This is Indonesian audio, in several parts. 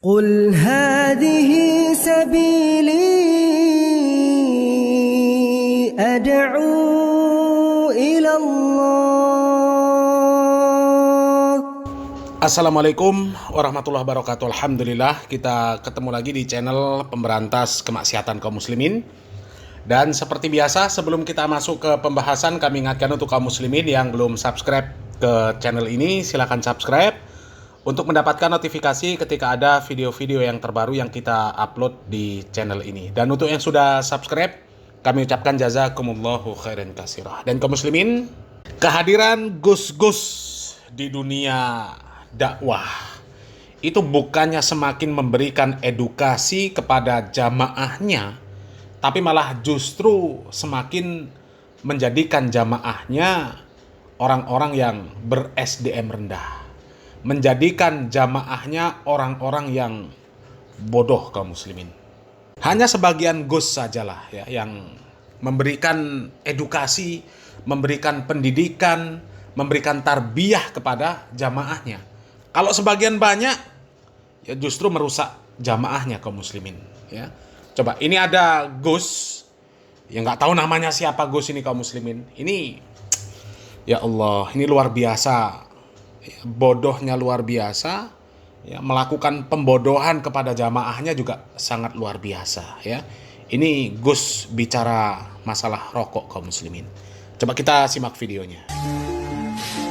قل هذه سبيلي أدعو إلى الله. Assalamualaikum warahmatullahi wabarakatuh. Alhamdulillah kita ketemu lagi di channel pemberantas kemaksiatan kaum muslimin. Dan seperti biasa sebelum kita masuk ke pembahasan, kami ingatkan untuk kaum muslimin yang belum subscribe ke channel ini, silakan subscribe untuk mendapatkan notifikasi ketika ada video-video yang terbaru yang kita upload di channel ini. Dan untuk yang sudah subscribe, kami ucapkan jazakumullahu khairan katsirah. Dan kaum muslimin, kehadiran Gus-Gus di dunia dakwah itu bukannya semakin memberikan edukasi kepada jamaahnya, tapi malah justru semakin menjadikan jamaahnya orang-orang yang ber-SDM rendah, menjadikan jamaahnya orang-orang yang bodoh kaum muslimin. Hanya sebagian Gus sajalah ya yang memberikan edukasi, memberikan pendidikan, memberikan tarbiyah kepada jamaahnya. Kalau sebagian banyak ya justru merusak jamaahnya kaum muslimin ya. Coba ini ada Gus yang nggak tahu namanya siapa Gus ini kaum muslimin. Ini ya Allah, ini luar biasa. Bodohnya luar biasa ya, melakukan pembodohan kepada jamaahnya juga sangat luar biasa ya. Ini Gus bicara masalah rokok kaum muslimin. Coba kita simak videonya.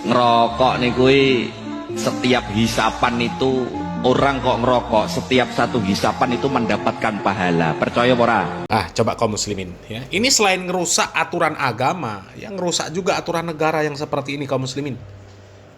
Ngerokok nih kuy, setiap hisapan itu orang kok ngerokok, setiap satu hisapan itu mendapatkan pahala. Percaya ora? Coba kaum muslimin ya. Ini selain ngerusak aturan agama, yang ngerusak juga aturan negara yang seperti ini kaum muslimin.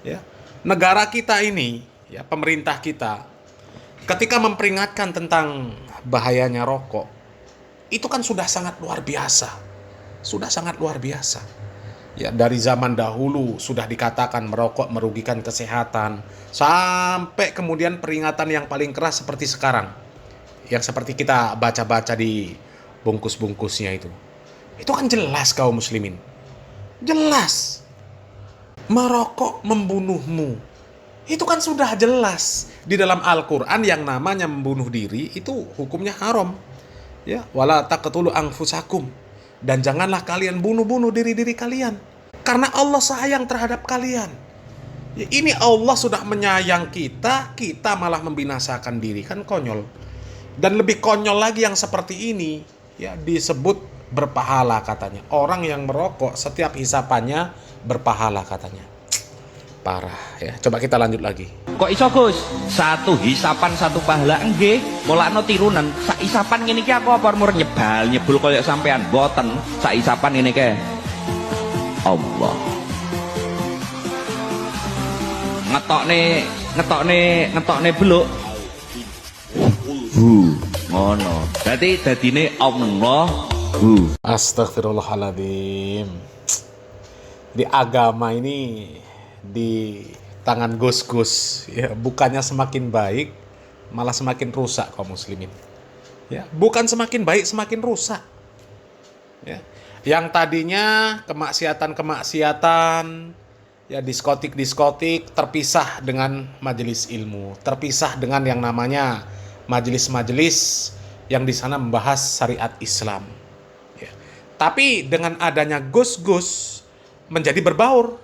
Ya. Negara kita ini, ya pemerintah kita, ketika memperingatkan tentang bahayanya rokok, itu kan sudah sangat luar biasa. Sudah sangat luar biasa. Ya, dari zaman dahulu sudah dikatakan merokok merugikan kesehatan, sampai kemudian peringatan yang paling keras seperti sekarang, yang seperti kita baca-baca di bungkus-bungkusnya itu. Itu kan jelas kaum muslimin. Jelas. Merokok membunuhmu. Itu kan sudah jelas di dalam Al-Qur'an, yang namanya membunuh diri itu hukumnya haram. Ya, wala taqtulu anfusakum. Dan janganlah kalian bunuh-bunuh diri-diri kalian. Karena Allah sayang terhadap kalian. Ya, ini Allah sudah menyayang kita, kita malah membinasakan diri, kan konyol. Dan lebih konyol lagi yang seperti ini, ya disebut berpahala katanya. Orang yang merokok setiap hisapannya berpahala katanya. Parah ya. Coba kita lanjut lagi. Kok iso Gus? Satu hisapan satu pahala nggih. Mulakno tirunan. Sak hisapan ngene iki aku apa mur nyebul koyo sampean boten. Sak hisapan ngene iki. Allah. Ngetokne beluk. Ngono. Dadine Allah. Astagfirullahaladzim. Di agama ini, di tangan Gus-Gus ya, bukannya semakin baik malah semakin rusak kaum muslimin ya. Bukan semakin baik semakin rusak ya. Yang tadinya kemaksiatan ya, diskotik terpisah dengan majelis ilmu, terpisah dengan yang namanya majelis-majelis yang di sana membahas syariat Islam ya. Tapi dengan adanya Gus-Gus menjadi berbaur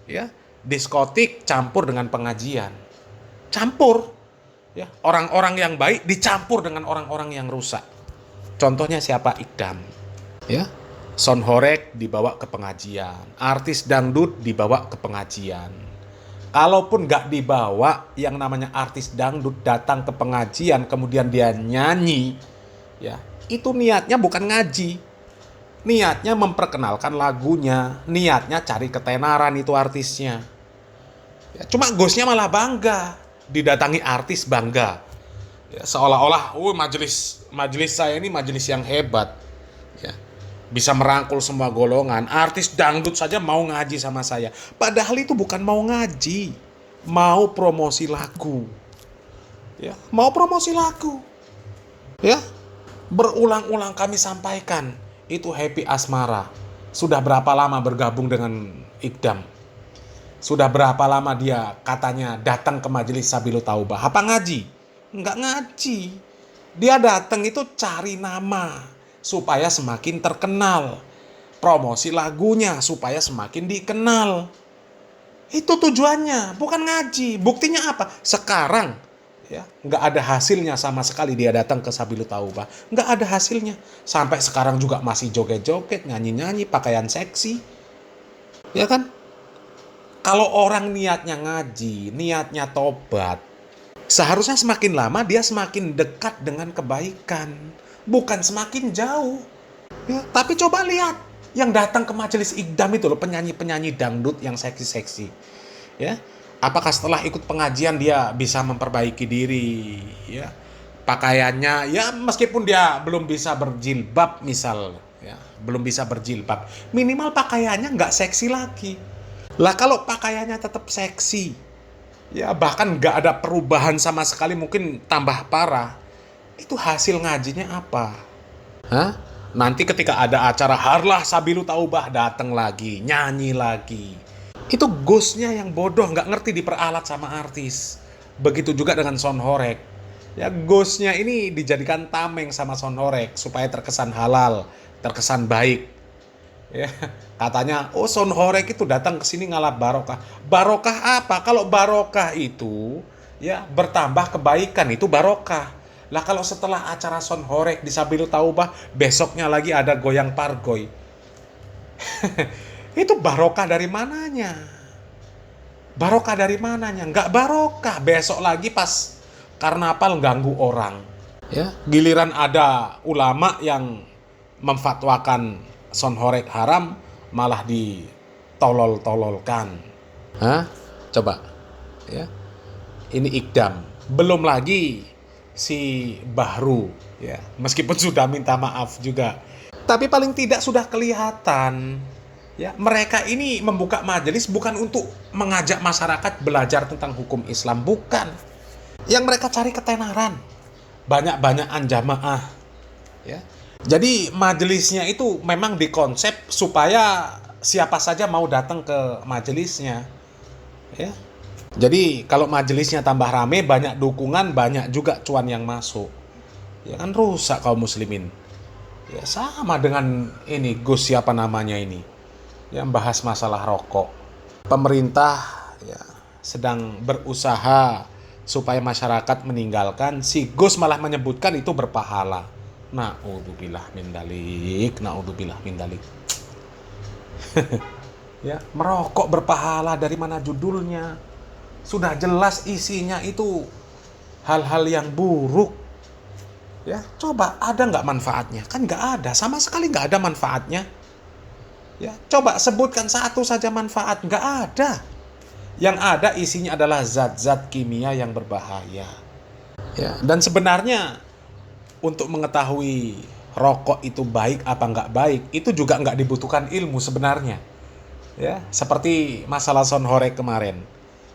ya, diskotik campur dengan pengajian, campur ya, orang-orang yang baik dicampur dengan orang-orang yang rusak. Contohnya siapa? Ikdam ya, Son Horek dibawa ke pengajian, artis dangdut dibawa ke pengajian. Kalaupun gak dibawa, yang namanya artis dangdut datang ke pengajian kemudian dia nyanyi ya, itu niatnya bukan ngaji, niatnya memperkenalkan lagunya, niatnya cari ketenaran itu artisnya. Ya, cuma Gusnya malah bangga, didatangi artis bangga. Ya, seolah-olah, majelis saya ini majelis yang hebat. Ya, bisa merangkul semua golongan. Artis dangdut saja mau ngaji sama saya. Padahal itu bukan mau ngaji, mau promosi lagu. Ya, mau promosi lagu. Ya, berulang-ulang kami sampaikan. Itu Happy Asmara sudah berapa lama bergabung dengan Ikdam? Sudah berapa lama dia katanya datang ke majelis Sabilu Taubah? Apa ngaji? nggak ngaji. Dia datang itu cari nama supaya semakin terkenal, promosi lagunya supaya semakin dikenal. Itu tujuannya, bukan ngaji. Buktinya apa? Sekarang ya nggak ada hasilnya sama sekali dia datang ke Sabilu Taubah. Nggak ada hasilnya. Sampai sekarang juga masih joget-joget, nyanyi-nyanyi, pakaian seksi. Ya kan? Kalau orang niatnya ngaji, niatnya tobat, seharusnya semakin lama dia semakin dekat dengan kebaikan, bukan semakin jauh. Ya, tapi coba lihat yang datang ke majelis Iqdam itu loh, penyanyi-penyanyi dangdut yang seksi-seksi. Ya, apakah setelah ikut pengajian dia bisa memperbaiki diri? Ya, pakaiannya, ya meskipun dia belum bisa berjilbab misal, ya, belum bisa berjilbab, minimal pakaiannya nggak seksi lagi. Lah kalau pakaiannya tetap seksi, ya bahkan nggak ada perubahan sama sekali, mungkin tambah parah, itu hasil ngajinya apa? Hah? Nanti ketika ada acara Harlah Sabilu Taubah datang lagi, nyanyi lagi. Itu ghostnya yang bodoh, nggak ngerti diperalat sama artis. Begitu juga dengan sound horeg. Ya ghostnya ini dijadikan tameng sama sound horeg supaya terkesan halal, terkesan baik. Ya, katanya, oh sound horeg itu datang ke sini ngalap barokah. Barokah apa? Kalau barokah itu ya bertambah kebaikan, itu barokah. Lah kalau setelah acara sound horeg di Sabilu Taubah, besoknya lagi ada goyang pargoy. Itu barokah dari mananya? Barokah dari mananya? Nggak barokah. Besok lagi pas karnaval ganggu orang. Ya, giliran ada ulama yang memfatwakan sound horeg haram, malah ditolol-tololkan. Hah? Coba. Ya. Ini Iqdam. Belum lagi si Bahru, ya, meskipun sudah minta maaf juga, tapi paling tidak sudah kelihatan, ya, mereka ini membuka majelis bukan untuk mengajak masyarakat belajar tentang hukum Islam, bukan. Yang mereka cari ketenaran, banyak-banyakan jamaah, ya. Jadi majelisnya itu memang dikonsep supaya siapa saja mau datang ke majelisnya, ya. Jadi kalau majelisnya tambah rame, banyak dukungan, banyak juga cuan yang masuk. Ya kan rusak kaum muslimin. Ya sama dengan ini Gus siapa namanya ini, yang bahas masalah rokok. Pemerintah ya sedang berusaha supaya masyarakat meninggalkan, si Gus malah menyebutkan itu berpahala. Naudzubillah min dalik, naudzubillah min dalik. Ya, merokok berpahala dari mana judulnya? Sudah jelas isinya itu hal-hal yang buruk. Ya, coba ada nggak manfaatnya? Kan nggak ada, sama sekali nggak ada manfaatnya. Ya, coba sebutkan satu saja manfaat, nggak ada. Yang ada isinya adalah zat-zat kimia yang berbahaya. Ya, dan sebenarnya untuk mengetahui rokok itu baik apa nggak baik, itu juga nggak dibutuhkan ilmu sebenarnya. Ya, seperti masalah sound horeg kemarin.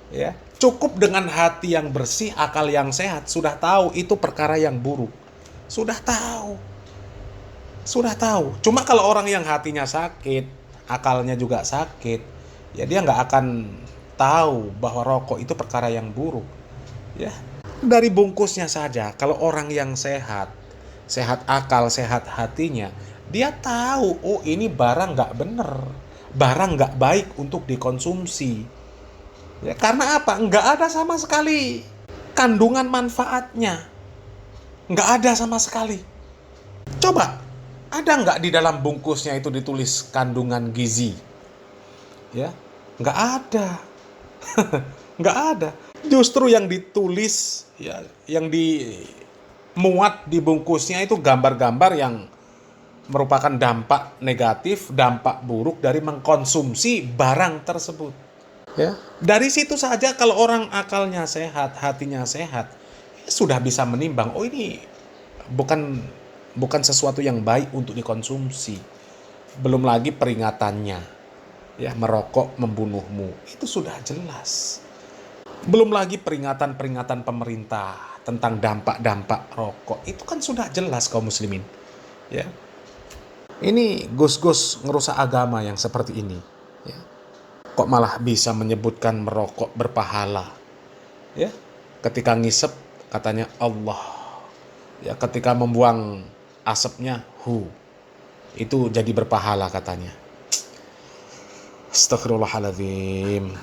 Ya, cukup dengan hati yang bersih, akal yang sehat, sudah tahu itu perkara yang buruk. Sudah tahu. Cuma kalau orang yang hatinya sakit, akalnya juga sakit, ya dia nggak akan tahu bahwa rokok itu perkara yang buruk. Ya, dari bungkusnya saja, kalau orang yang sehat, sehat akal, sehat hatinya, dia tahu, oh ini barang nggak bener, barang nggak baik untuk dikonsumsi. Ya, karena apa? Nggak ada sama sekali kandungan manfaatnya. Nggak ada sama sekali. Coba, ada nggak di dalam bungkusnya itu ditulis kandungan gizi? Ya, nggak ada. Nggak ada. Justru yang ditulis, ya, yang dimuat di bungkusnya itu gambar-gambar yang merupakan dampak negatif, dampak buruk dari mengkonsumsi barang tersebut. Ya, dari situ saja kalau orang akalnya sehat, hatinya sehat, ya sudah bisa menimbang, oh ini bukan sesuatu yang baik untuk dikonsumsi. Belum lagi peringatannya, ya, merokok membunuhmu, itu sudah jelas. Belum lagi peringatan-peringatan pemerintah tentang dampak-dampak rokok, itu kan sudah jelas kaum muslimin. Ya, ini gus-gus ngerusak agama yang seperti ini. Ya. Kok malah bisa menyebutkan merokok berpahala? Ya, ketika ngisep katanya Allah. Ya, ketika membuang asapnya hu. Itu jadi berpahala katanya. Astagfirullahaladzim.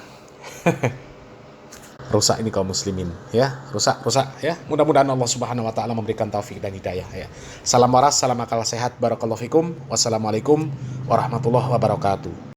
Rusak ini kaum muslimin ya, rusak ya. Mudah-mudahan Allah Subhanahu wa taala memberikan taufik dan hidayah ya. Salam waras, salam akal sehat, barakallahu fikum. Wassalamualaikum warahmatullahi wabarakatuh.